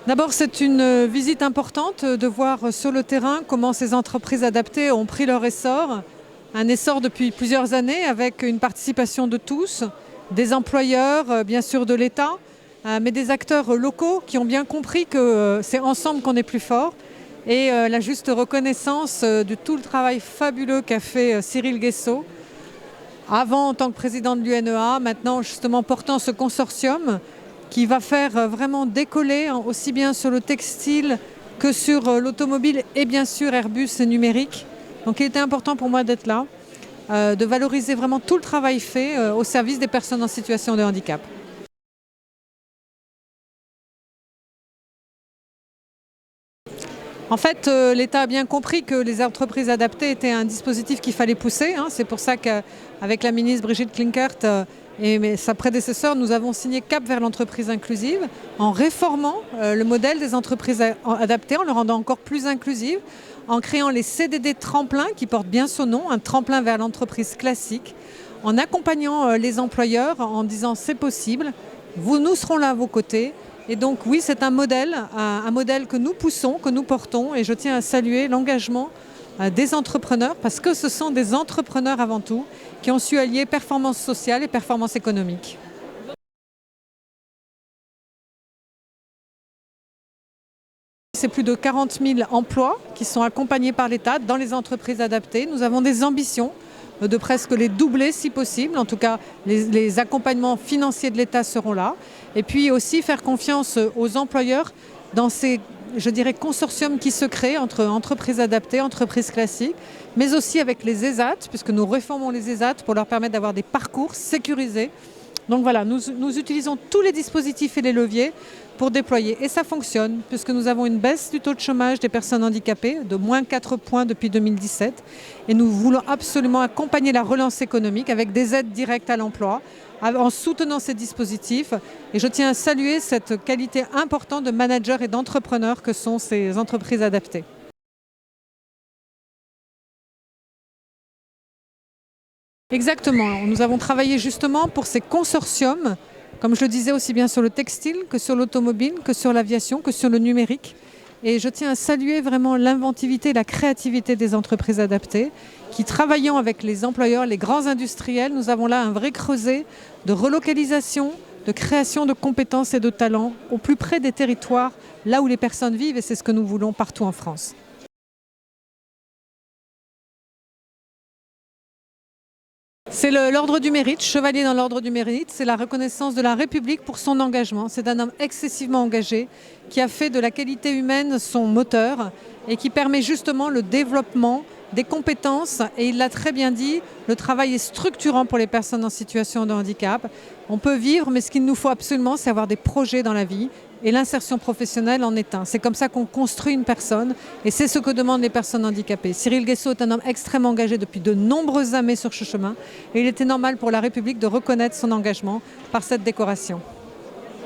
D'abord, c'est une visite importante de voir sur le terrain comment ces entreprises adaptées ont pris leur essor. Un essor depuis plusieurs années avec une participation de tous, des employeurs, bien sûr de l'État, mais des acteurs locaux qui ont bien compris que c'est ensemble qu'on est plus fort. Et la juste reconnaissance de tout le travail fabuleux qu'a fait Cyril Guesso, avant en tant que président de l'UNEA, maintenant justement portant ce consortium qui va faire vraiment décoller aussi bien sur le textile que sur l'automobile et bien sûr Airbus et numérique. Donc il était important pour moi d'être là, de valoriser vraiment tout le travail fait au service des personnes en situation de handicap. En fait, l'État a bien compris que les entreprises adaptées étaient un dispositif qu'il fallait pousser. C'est pour ça qu'avec la ministre Brigitte Klinkert et sa prédécesseur, nous avons signé Cap vers l'entreprise inclusive en réformant le modèle des entreprises adaptées, en le rendant encore plus inclusive, en créant les CDD tremplins qui portent bien son nom, un tremplin vers l'entreprise classique, en accompagnant les employeurs en disant c'est possible, nous serons là à vos côtés. Et donc oui, c'est un modèle que nous poussons, que nous portons, et je tiens à saluer l'engagement des entrepreneurs, parce que ce sont des entrepreneurs avant tout, qui ont su allier performance sociale et performance économique. C'est plus de 40 000 emplois qui sont accompagnés par l'État dans les entreprises adaptées. Nous avons des ambitions de presque les doubler si possible. En tout cas, les accompagnements financiers de l'État seront là. Et puis aussi faire confiance aux employeurs dans ces, je dirais, consortiums qui se créent entre entreprises adaptées, entreprises classiques, mais aussi avec les ESAT, puisque nous réformons les ESAT pour leur permettre d'avoir des parcours sécurisés. Donc voilà, nous utilisons tous les dispositifs et les leviers pour déployer. Et ça fonctionne, puisque nous avons une baisse du taux de chômage des personnes handicapées de moins 4 points depuis 2017. Et nous voulons absolument accompagner la relance économique avec des aides directes à l'emploi, en soutenant ces dispositifs. Et je tiens à saluer cette qualité importante de managers et d'entrepreneurs que sont ces entreprises adaptées. Exactement. Nous avons travaillé justement pour ces consortiums, comme je le disais, aussi bien sur le textile que sur l'automobile, que sur l'aviation, que sur le numérique. Et je tiens à saluer vraiment l'inventivité et la créativité des entreprises adaptées qui, travaillant avec les employeurs, les grands industriels, nous avons là un vrai creuset de relocalisation, de création de compétences et de talents au plus près des territoires, là où les personnes vivent, et c'est ce que nous voulons partout en France. C'est l'ordre du mérite, chevalier dans l'ordre du mérite, c'est la reconnaissance de la République pour son engagement. C'est un homme excessivement engagé qui a fait de la qualité humaine son moteur et qui permet justement le développement des compétences. Et il l'a très bien dit, le travail est structurant pour les personnes en situation de handicap. On peut vivre, mais ce qu'il nous faut absolument, c'est avoir des projets dans la vie. Et l'insertion professionnelle en est un. C'est comme ça qu'on construit une personne et c'est ce que demandent les personnes handicapées. Cyril Guesso est un homme extrêmement engagé depuis de nombreuses années sur ce chemin et il était normal pour la République de reconnaître son engagement par cette décoration.